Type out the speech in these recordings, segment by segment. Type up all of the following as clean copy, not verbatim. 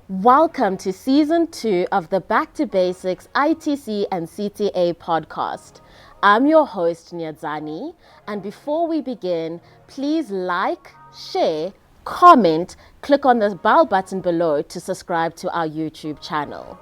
Welcome to Season 2 of the Back to Basics ITC and CTA podcast. I'm your host, Nyadzani, and before we begin, please like, share, comment, click on the bell button below to subscribe to our YouTube channel.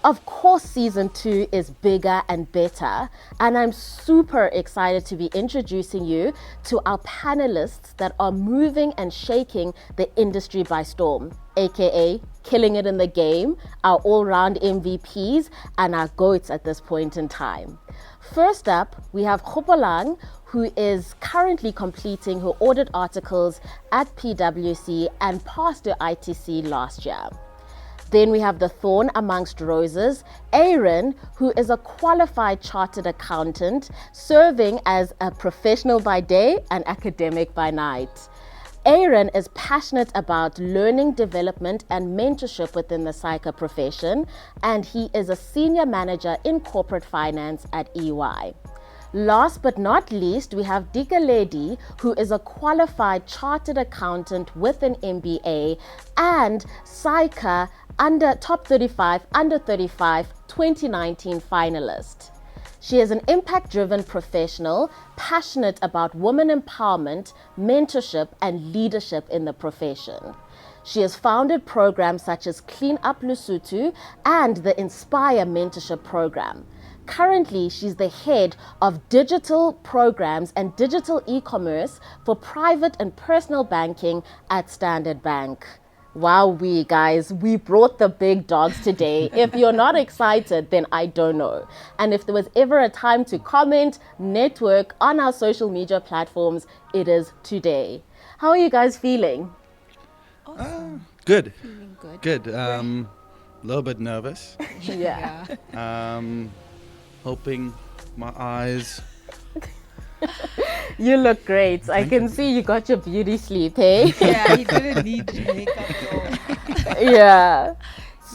Of course, Season 2 is bigger and better, and I'm super excited to be introducing you to our panelists that are moving and shaking the industry by storm, aka killing it in the game, our all-round MVPs, and our GOATs at this point in time. First up, we have Kgopolang, who is currently completing her audit articles at PwC and passed her ITC last year. Then we have the thorn amongst roses, Aaron, who is a qualified chartered accountant, serving as a professional by day and academic by night. Aaron is passionate about learning development and mentorship within the psycho profession, and he is a senior manager in corporate finance at EY. Last but not least, we have Dikeledi, who is a qualified chartered accountant with an MBA and SAICA under top 35, under 35, 2019 finalist. She is an impact-driven professional, passionate about women empowerment, mentorship, and leadership in the profession. She has founded programs such as Clean Up Lesotho and the Inspire Mentorship Program. Currently, she's the head of digital programs and digital e-commerce for private and personal banking at Standard Bank. Wow, we brought the big dogs today. If you're not excited, then I don't know. And if there was ever a time to comment, network on our social media platforms, it is today. How are you guys feeling? Awesome. Good. Feeling good. Good. A little bit nervous. Yeah. Hoping my eyes. You look great. I can see you got your beauty sleep, hey? Yeah, you didn't need makeup though. Yeah.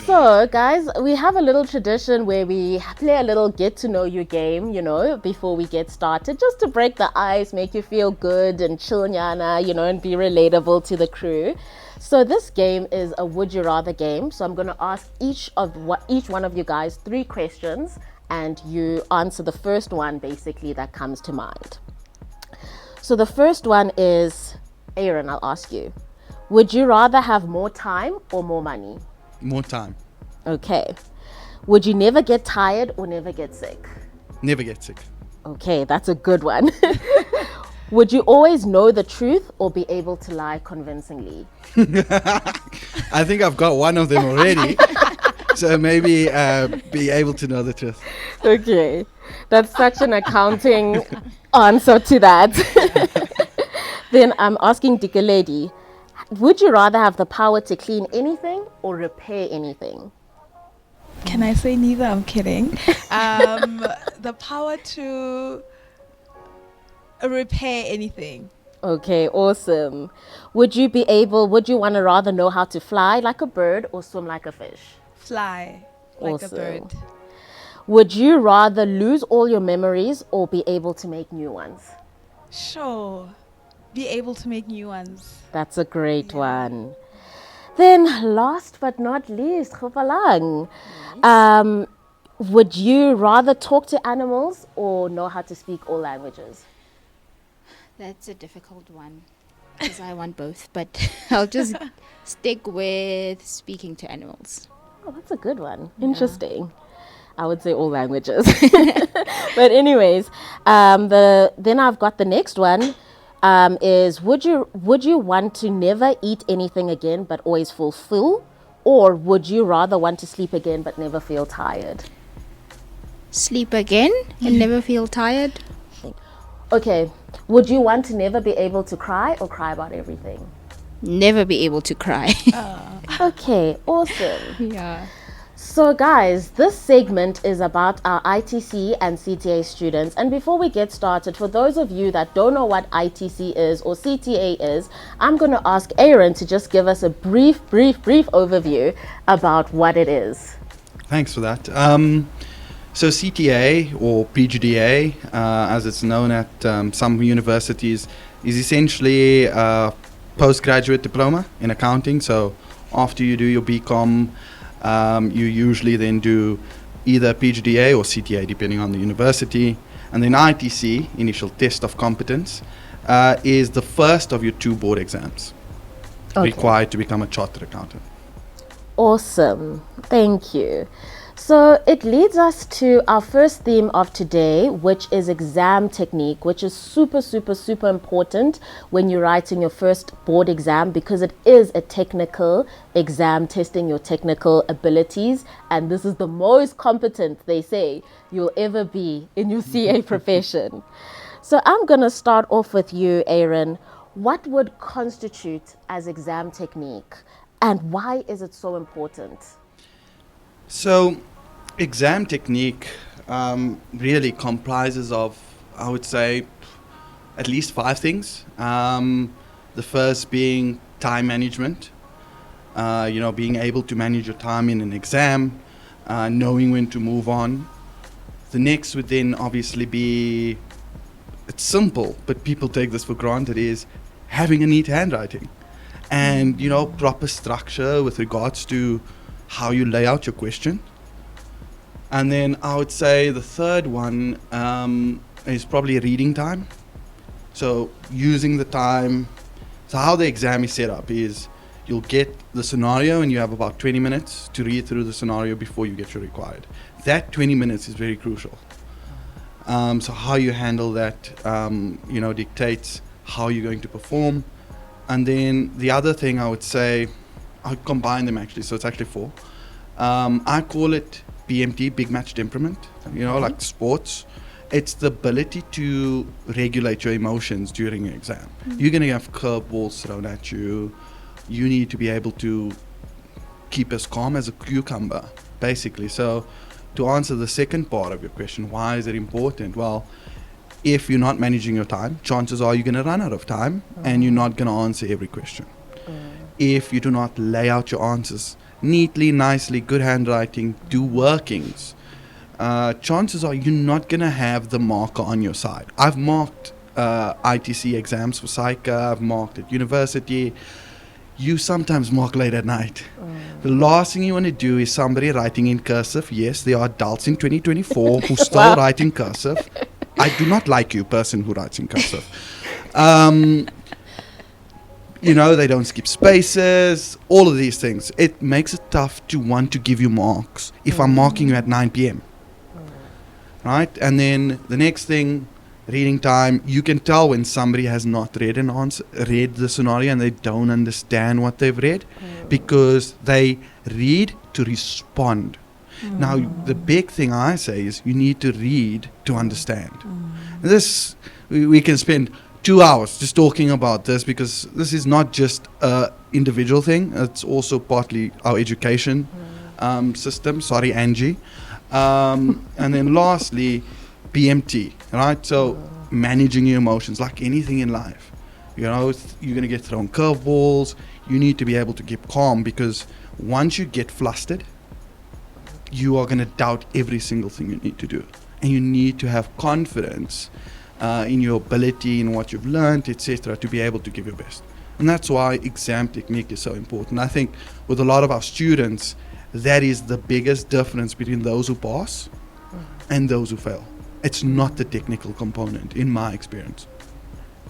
So, guys, we have a little tradition where we play a little get to know you game, before we get started, just to break the ice, make you feel good and chill, and be relatable to the crew. So this game is a would you rather game. So I'm going to ask each one of you guys 3 questions, and you answer the first one basically that comes to mind. So the first one is, Aaron, I'll ask you. Would you rather have more time or more money? More time. Okay. Would you never get tired or never get sick? Never get sick. Okay, that's a good one. Would you always know the truth or be able to lie convincingly? I think I've got one of them already. So maybe be able to know the truth. Okay. That's such an accounting answer to that. Then I'm asking Dikeledi, would you rather have the power to clean anything or repair anything? Can I say neither? I'm kidding. The power to repair anything. Okay, awesome. Would you want to rather know how to fly like a bird or swim like a fish? Fly like a bird. Would you rather lose all your memories or be able to make new ones? Sure. Be able to make new ones. That's a great one. Then last but not least, Kgopolang. Yes. Would you rather talk to animals or know how to speak all languages? That's a difficult one because I want both, but I'll just stick with speaking to animals. Oh, that's a good one. Interesting. I would say all languages. But anyways, then I've got the next one. Is would you want to never eat anything again but always feel full, or would you rather want to sleep again but never feel tired? Sleep again and never feel tired. Okay, would you want to never be able to cry or cry about everything? Never be able to cry. Okay, awesome. Yeah. So guys, this segment is about our ITC and CTA students. And before we get started, for those of you that don't know what ITC is or CTA is, I'm going to ask Aaron to just give us a brief overview about what it is. Thanks for that. So CTA, or PGDA, as it's known at some universities, is essentially postgraduate diploma in accounting. So after you do your BCom, you usually then do either PGDA or CTA, depending on the university. And then ITC, initial test of competence, is the first of your 2 board exams required to become a chartered accountant. Awesome. Thank you. So it leads us to our first theme of today, which is exam technique, which is super, super, super important when you're writing your first board exam, because it is a technical exam testing your technical abilities. And this is the most competent, they say, you'll ever be in your CA profession. So I'm going to start off with you, Aaron. What would constitute as exam technique, and why is it so important? So exam technique really comprises of, I would say, at least 5 things. The first being time management, being able to manage your time in an exam, knowing when to move on. The next would then obviously be, it's simple, but people take this for granted, is having a neat handwriting and, proper structure with regards to how you lay out your question. And then I would say the third one is probably reading time. So using the time. So how the exam is set up is you'll get the scenario and you have about 20 minutes to read through the scenario before you get your required. That 20 minutes is very crucial. So how you handle that, dictates how you're going to perform. And then the other thing I would say, I would combine them actually, so it's actually 4. I call it BMT, big match temperament, like sports. It's the ability to regulate your emotions during your exam. You're going to have curveballs thrown at you. You need to be able to keep as calm as a cucumber, basically. So to answer the second part of your question, why is it important? Well, if you're not managing your time, chances are you're going to run out of time and you're not going to answer every question. If you do not lay out your answers neatly, nicely, good handwriting, do workings, chances are you're not going to have the marker on your side. I've marked ITC exams for psych, I've marked at university. You sometimes mark late at night. The last thing you want to do is somebody writing in cursive. Yes, there are adults in 2024 who still write in cursive. I do not like you, person who writes in cursive. They don't skip spaces, all of these things. It makes it tough to want to give you marks if I'm marking you at 9 p.m. Right? And then the next thing, reading time. You can tell when somebody has not read the scenario and they don't understand what they've read because they read to respond. Now, the big thing I say is you need to read to understand. This, we can spend 2 hours just talking about this because this is not just an individual thing. It's also partly our education system. Sorry, Angie. And then lastly, BMT, right? So managing your emotions like anything in life. You're going to get thrown curveballs. You need to be able to keep calm because once you get flustered, you are going to doubt every single thing you need to do. And you need to have confidence in your ability, in what you've learned, etc., to be able to give your best. And that's why exam technique is so important. I think with a lot of our students, that is the biggest difference between those who pass and those who fail. It's not the technical component, in my experience.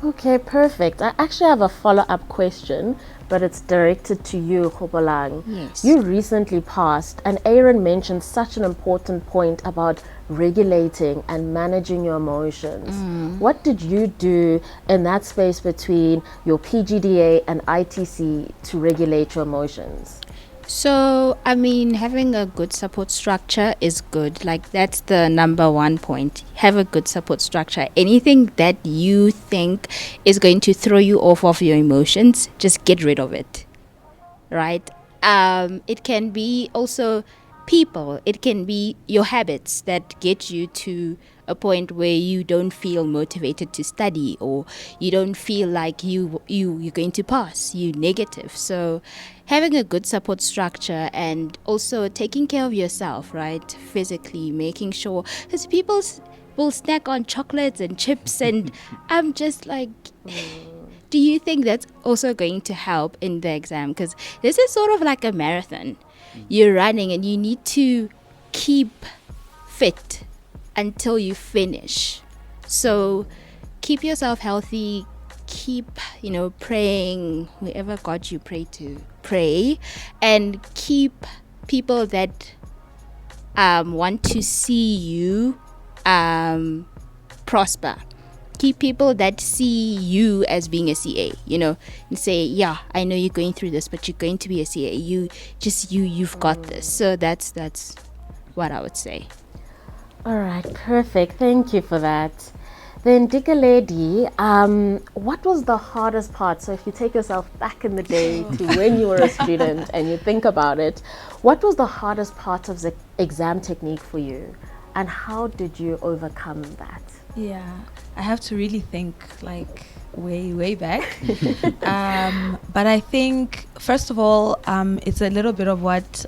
Okay, perfect. I actually have a follow-up question, but it's directed to you, Khobolang. Yes. You recently passed, and Aaron mentioned such an important point about regulating and managing your emotions. What did you do in that space between your PGDA and ITC to regulate your emotions? So, having a good support structure is good. Like, that's the number one point. Have a good support structure. Anything that you think is going to throw you off of your emotions, just get rid of it. Right? It can be also people. It can be your habits that get you to a point where you don't feel motivated to study or you don't feel like you're going to pass, you're negative. So having a good support structure and also taking care of yourself, right? Physically, making sure, because people will snack on chocolates and chips and I'm just like, do you think that's also going to help in the exam? Because this is sort of like a marathon. You're running and you need to keep fit until you finish. So keep yourself healthy, keep, praying, whoever God you pray to, pray, and keep people that want to see you prosper. Keep people that see you as being a CA, and say, yeah, I know you're going through this, but you're going to be a CA. You've got this. So that's what I would say. All right, perfect. Thank you for that. Then, Dikaledi, what was the hardest part? So if you take yourself back in the day to when you were a student and you think about it, what was the hardest part of the exam technique for you? And how did you overcome that? Yeah, I have to really think like way back. But I think, first of all, it's a little bit of what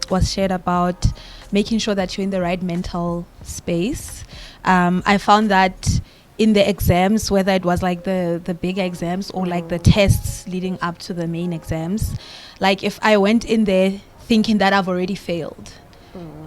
was shared about making sure that you're in the right mental space. I found that in the exams, whether it was like the big exams or like the tests leading up to the main exams, like if I went in there thinking that I've already failed,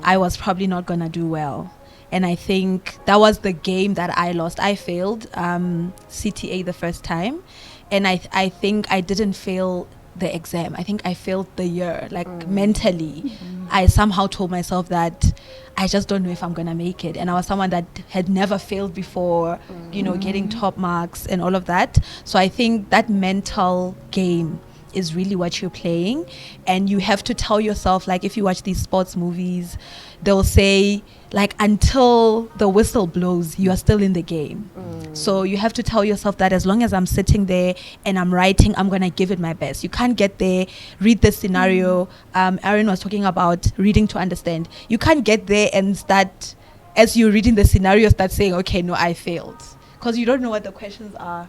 I was probably not going to do well. And I think that was the game that I lost. I failed CTA the first time. And I think I didn't fail the exam. I think I failed the year, like mentally. I somehow told myself that I just don't know if I'm going to make it. And I was someone that had never failed before, getting top marks and all of that. So I think that mental game is really what you're playing. And you have to tell yourself, like if you watch these sports movies, they'll say like until the whistle blows, you are still in the game. So you have to tell yourself that as long as I'm sitting there and I'm writing, I'm going to give it my best. You can't get there, read the scenario. Aaron was talking about reading to understand. You can't get there and start, as you're reading the scenario, start saying, okay, no, I failed. Because you don't know what the questions are.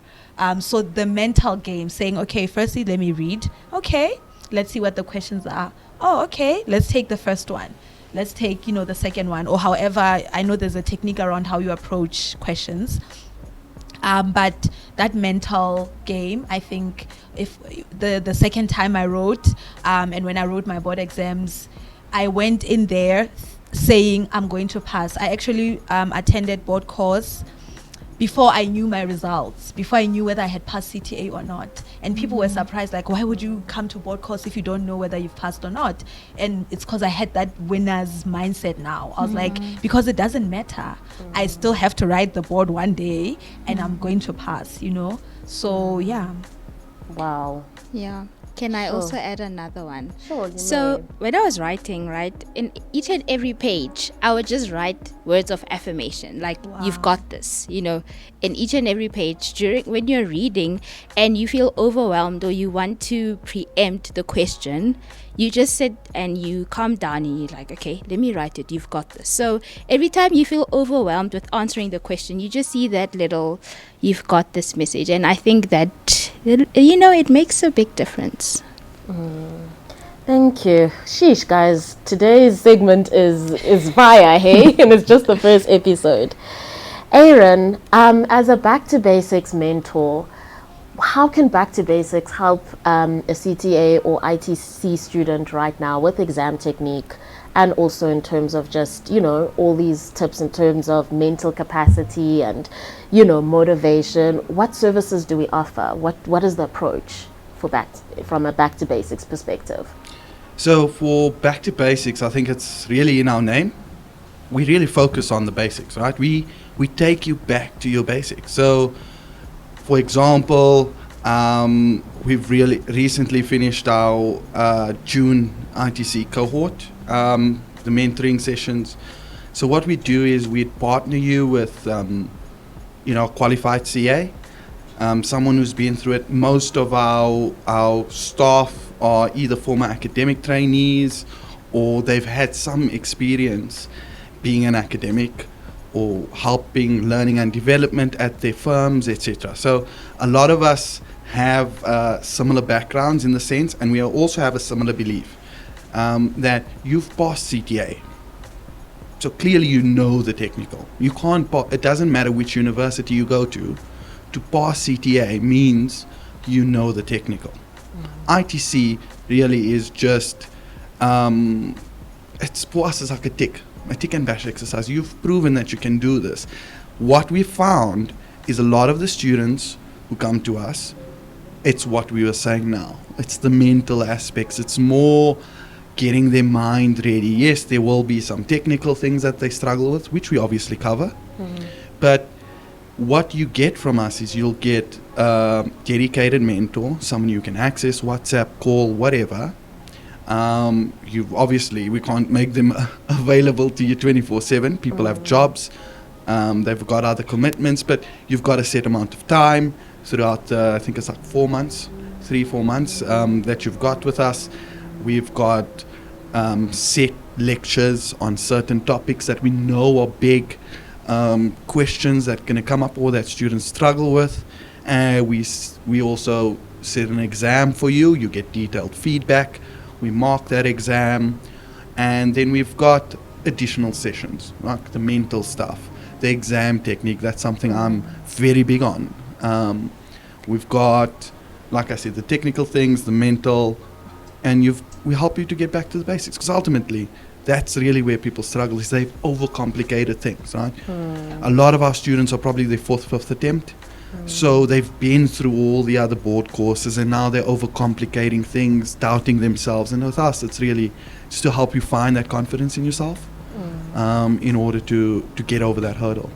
So the mental game, saying, okay, firstly, let me read. Okay, let's see what the questions are. Oh, okay, let's take the first one. Let's take, the second one. Or however, I know there's a technique around how you approach questions. But that mental game, I think if the second time I wrote, and when I wrote my board exams, I went in there saying I'm going to pass. I actually attended board course before I knew my results, before I knew whether I had passed CTA or not. And people were surprised, like, why would you come to board course if you don't know whether you've passed or not? And it's because I had that winner's mindset now. I was like, because it doesn't matter. I still have to write the board one day and I'm going to pass, So, yeah. Wow. Yeah. Can I Sure. also add another one? Sure, you So may. when I was writing, right, in each and every page, I would just write words of affirmation, like you've got this, in each and every page. When you're reading and you feel overwhelmed or you want to preempt the question, you just sit and you calm down and you're like, okay, let me write it. You've got this. So every time you feel overwhelmed with answering the question, you just see that little, you've got this message. And I think that, it makes a big difference. Thank you. Sheesh, guys. Today's segment is fire, hey? And it's just the first episode. Aaron, as a Back to Basics mentor, how can Back to Basics help a CTA or ITC student right now with exam technique, and also in terms of just, all these tips in terms of mental capacity and, motivation? What services do we offer? What is the approach from a Back to Basics perspective? So for Back to Basics, I think it's really in our name. We really focus on the basics, right? We take you back to your basics. So, for example, we've really recently finished our June ITC cohort, the mentoring sessions. So what we do is we partner you with, qualified CA, someone who's been through it. Most of our staff are either former academic trainees or they've had some experience being an academic or helping learning and development at their firms, etc. So a lot of us have similar backgrounds in the sense, and we also have a similar belief that you've passed CTA. So clearly you know the technical. You can't it doesn't matter which university you go to to pass CTA means you know the technical. ITC really is just, it's for us is like a tick and bash exercise. You've proven that you can do this. What we found is a lot of the students who come to us, it's what we were saying now. It's the mental aspects. It's more getting their mind ready. Yes, there will be some technical things that they struggle with, which we obviously cover. But what you get from us is you'll get a dedicated mentor, someone you can access, WhatsApp, call, whatever. We can't make them available to you 24/7. People have jobs, they've got other commitments, but you've got a set amount of time throughout, I think it's like 4 months, 3-4 months that you've got with us. We've got set lectures on certain topics that we know are big questions that are going to come up or that students struggle with. We also set an exam for you. You get detailed feedback. We mark that exam. And then we've got additional sessions, like the mental stuff, the exam technique. That's something I'm very big on. We've got, like I said, the technical things, the mental, and we help you to get back to the basics, because ultimately that's really where people struggle, is they've overcomplicated things, right? A lot of our students are probably their 4th, 5th attempt, so they've been through all the other board courses and now they're overcomplicating things, doubting themselves. And with us, it's really just to help you find that confidence in yourself in order to get over that hurdle.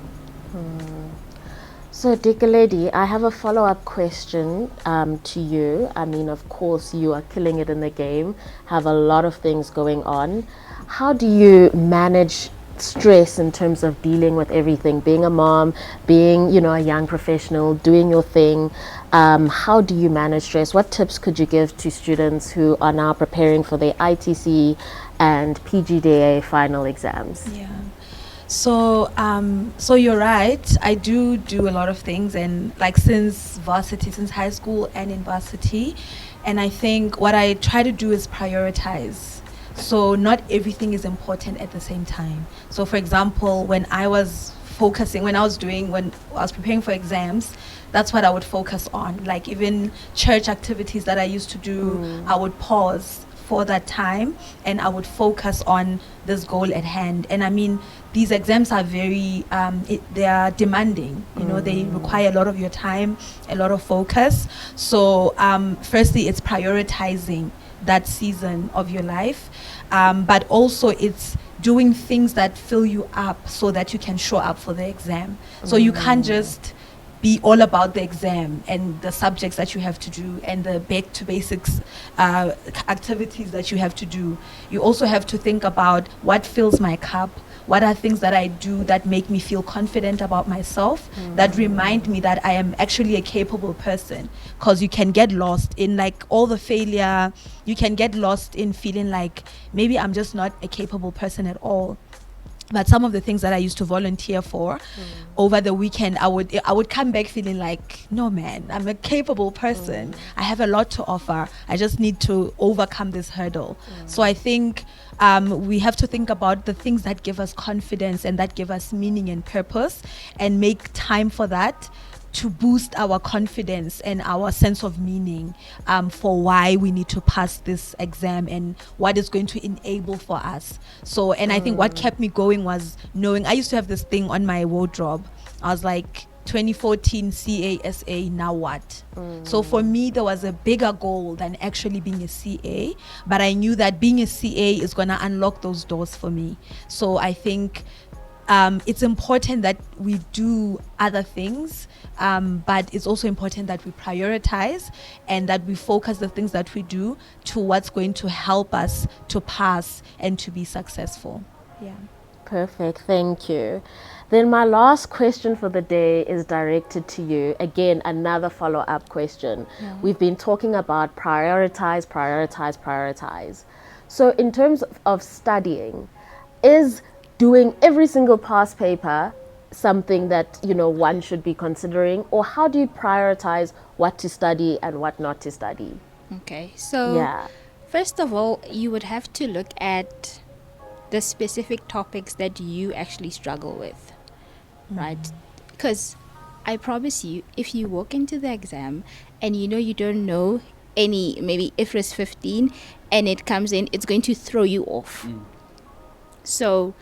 So, Dikeledi, I have a follow-up question to you. I mean, of course, you are killing it in the game, have a lot of things going on. How do you manage stress in terms of dealing with everything, being a mom, being, a young professional, doing your thing? How do you manage stress? What tips could you give to students who are now preparing for their ITC and PGDA final exams? Yeah. So you're right. I do a lot of things, and since high school and in varsity, and I think what I try to do is prioritize. So not everything is important at the same time. So for example, when I was preparing for exams, that's what I would focus on. Like even church activities that I used to do, I would pause for that time and I would focus on this goal at hand. And I mean, these exams are very, they are demanding, they require a lot of your time, a lot of focus. So firstly, it's prioritizing that season of your life, but also it's doing things that fill you up so that you can show up for the exam. So you can't just be all about the exam and the subjects that you have to do and the back to basics activities that you have to do. You also have to think about what fills my cup. What are things that I do that make me feel confident about myself, that remind me that I am actually a capable person? Because you can get lost in all the failure. You can get lost in feeling like maybe I'm just not a capable person at all. But some of the things that I used to volunteer for over the weekend, I would come back feeling like, no man, I'm a capable person. I have a lot to offer. I just need to overcome this hurdle. So I think we have to think about the things that give us confidence and that give us meaning and purpose, and make time for that to boost our confidence and our sense of meaning for why we need to pass this exam and what it's going to enable for us. So, and I think what kept me going was knowing, I used to have this thing on my wardrobe. I was like, 2014 CASA, now what? So for me, there was a bigger goal than actually being a CA, but I knew that being a CA is going to unlock those doors for me. So I think it's important that we do other things, but it's also important that we prioritize and that we focus the things that we do to what's going to help us to pass and to be successful. Yeah. Perfect, thank you. Then my last question for the day is directed to you. Again, another follow-up question. We've been talking about prioritize. So in terms of studying, is doing every single past paper something that one should be considering, or how do you prioritize what to study and what not to study? Okay, so first of all, you would have to look at the specific topics that you actually struggle with, right? Because I promise you, if you walk into the exam and you know you don't know any, maybe IFRS 15, and it comes in, it's going to throw you off. So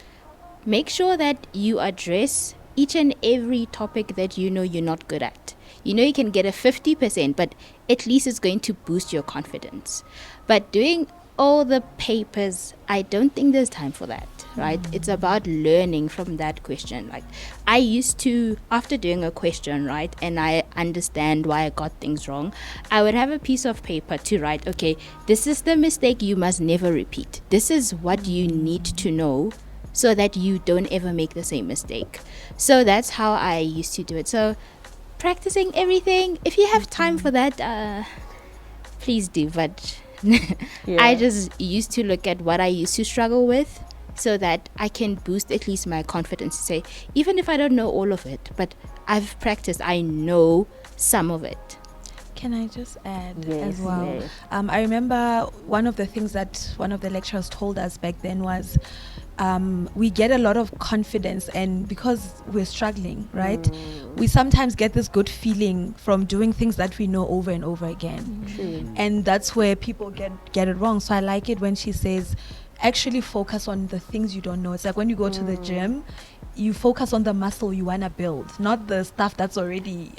make sure that you address each and every topic that you know you're not good at. You know you can get a 50%, but at least it's going to boost your confidence. But doing all the papers, I don't think there's time for that, right? It's about learning from that question. Like, I used to, after doing a question, right, and I understand why I got things wrong, I would have a piece of paper to write, okay, this is the mistake you must never repeat. This is what you need to know so that you don't ever make the same mistake. So that's how I used to do it. So practicing everything, if you have time for that, please do. But I just used to look at what I used to struggle with so that I can boost at least my confidence to say, even if I don't know all of it, but I've practiced, I know some of it. Can I just add Yes, as well? yes. I remember one of the things that one of the lecturers told us back then was we get a lot of confidence, and because we're struggling, right? We sometimes get this good feeling from doing things that we know over and over again. True. And that's where people get it wrong. So I like it when she says, actually focus on the things you don't know. It's like when you go to the gym, you focus on the muscle you want to build, not the stuff that's already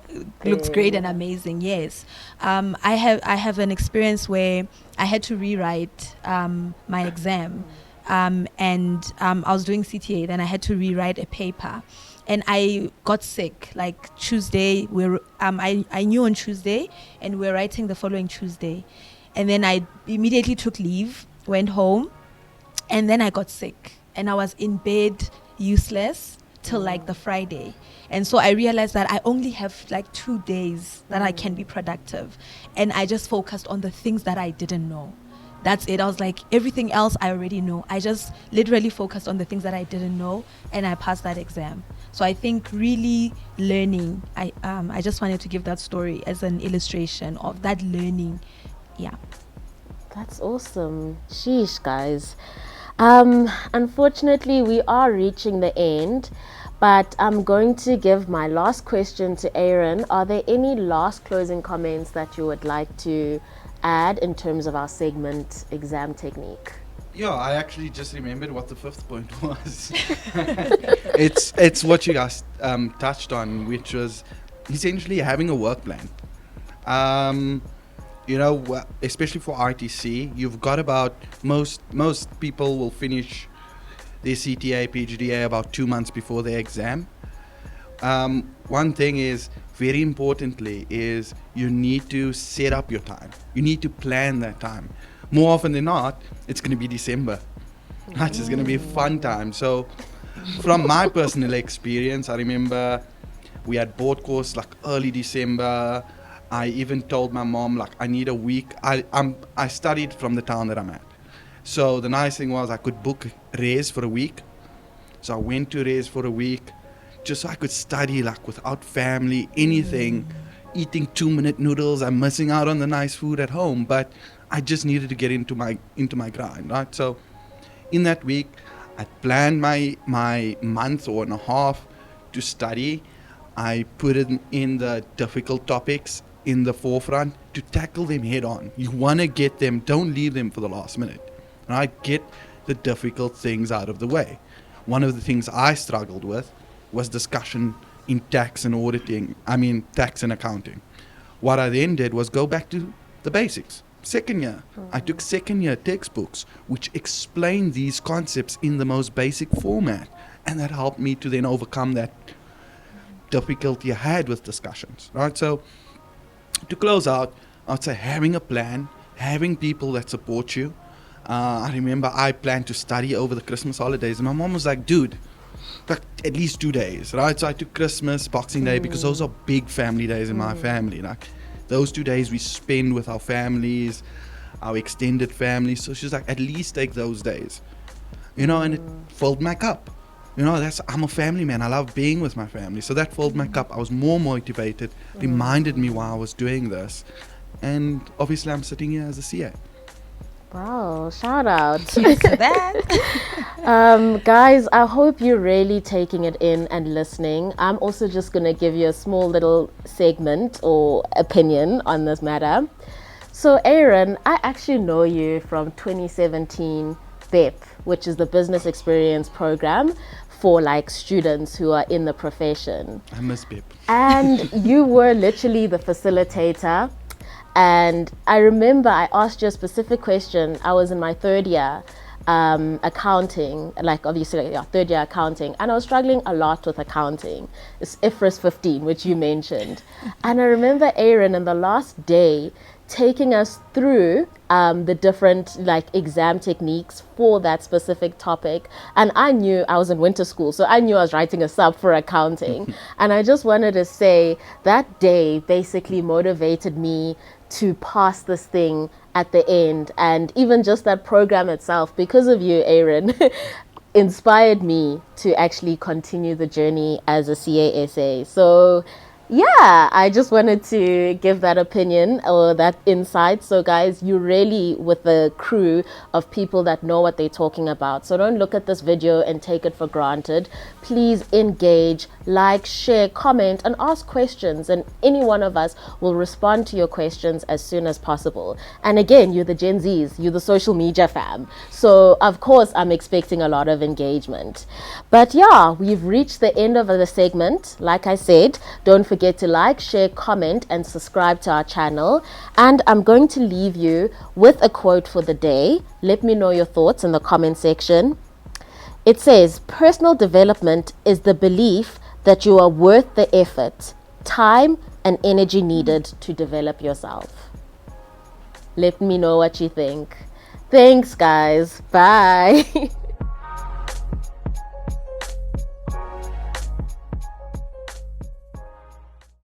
looks great and amazing. Yes. I have an experience where I had to rewrite my exam. And I was doing CTA, then I had to rewrite a paper, and I got sick like Tuesday. I knew on Tuesday, and we're writing the following Tuesday, and then I immediately took leave, went home, and then I got sick, and I was in bed useless till like the Friday. And so I realized that I only have like 2 days that I can be productive, and I just focused on the things that I didn't know. That's it. I was like, everything else I already know. I just literally focused on the things that I didn't know, and I passed that exam. So I think really learning, I just wanted to give that story as an illustration of that learning. Yeah. That's awesome. Sheesh, guys. Unfortunately, we are reaching the end, but I'm going to give my last question to Aaron. Are there any last closing comments that you would like to add in terms of our segment exam technique? Yeah, I actually just remembered what the fifth point was. It's what you guys touched on, which was essentially having a work plan. Especially for ITC, you've got about most people will finish their CTA, PGDA about 2 months before their exam. One thing is, very importantly, is you need to set up your time. You need to plan that time. More often than not, it's going to be December. It's just going to be a fun time. So from my personal experience, I remember we had board course like early December. I even told my mom, like, I need a week. I studied from the town that I'm at. So the nice thing was I could book Res for a week. So I went to Res for a week just so I could study, like, without family, anything, eating 2-minute noodles. I'm missing out on the nice food at home, but I just needed to get into my grind, right? So in that week, I planned my month or and a half to study. I put in the difficult topics in the forefront to tackle them head on. You want to get them, don't leave them for the last minute, right? Get the difficult things out of the way. One of the things I struggled with was discussion in tax and accounting. What I then did was go back to the basics. Second year, I took second year textbooks which explain these concepts in the most basic format, and that helped me to then overcome that difficulty I had with discussions, right? So to close out, I'd say having a plan, having people that support you. I remember I planned to study over the Christmas holidays, and my mom was like, dude, like at least 2 days, right? So I took Christmas, Boxing Day, because those are big family days in my family. Like those 2 days we spend with our families, our extended family. So she's like, at least take those days, and it filled my cup. I'm a family man. I love being with my family. So that filled my cup. I was more motivated, reminded me why I was doing this. And obviously I'm sitting here as a CA. Wow, shout out. Cheers to that. Guys, I hope you're really taking it in and listening. I'm also just going to give you a small little segment or opinion on this matter. So, Aaron, I actually know you from 2017 BEP, which is the Business Experience Program for like students who are in the profession. I miss Pip. And you were literally the facilitator. And I remember I asked you a specific question. I was in my third year accounting, like obviously third year accounting, and I was struggling a lot with accounting. It's IFRS 15, which you mentioned. And I remember Aaron in the last day taking us through the different like exam techniques for that specific topic. And I knew I was in winter school, so I knew I was writing a sub for accounting. And I just wanted to say that day basically motivated me to pass this thing at the end. And even just that program itself, because of you, Aaron, inspired me to actually continue the journey as a CASA. So yeah, I just wanted to give that opinion or that insight. So guys, you're really with a crew of people that know what they're talking about. So don't look at this video and take it for granted. Please engage, like, share, comment, and ask questions. And any one of us will respond to your questions as soon as possible. And again, you're the Gen Zs, you're the social media fam. So of course, I'm expecting a lot of engagement. But yeah, we've reached the end of the segment. Like I said, don't forget to like, share, comment, and subscribe to our channel. And I'm going to leave you with a quote for the day. Let me know your thoughts in the comment section. It says, personal development is the belief that you are worth the effort, time, and energy needed to develop yourself. Let me know what you think. Thanks, guys. Bye.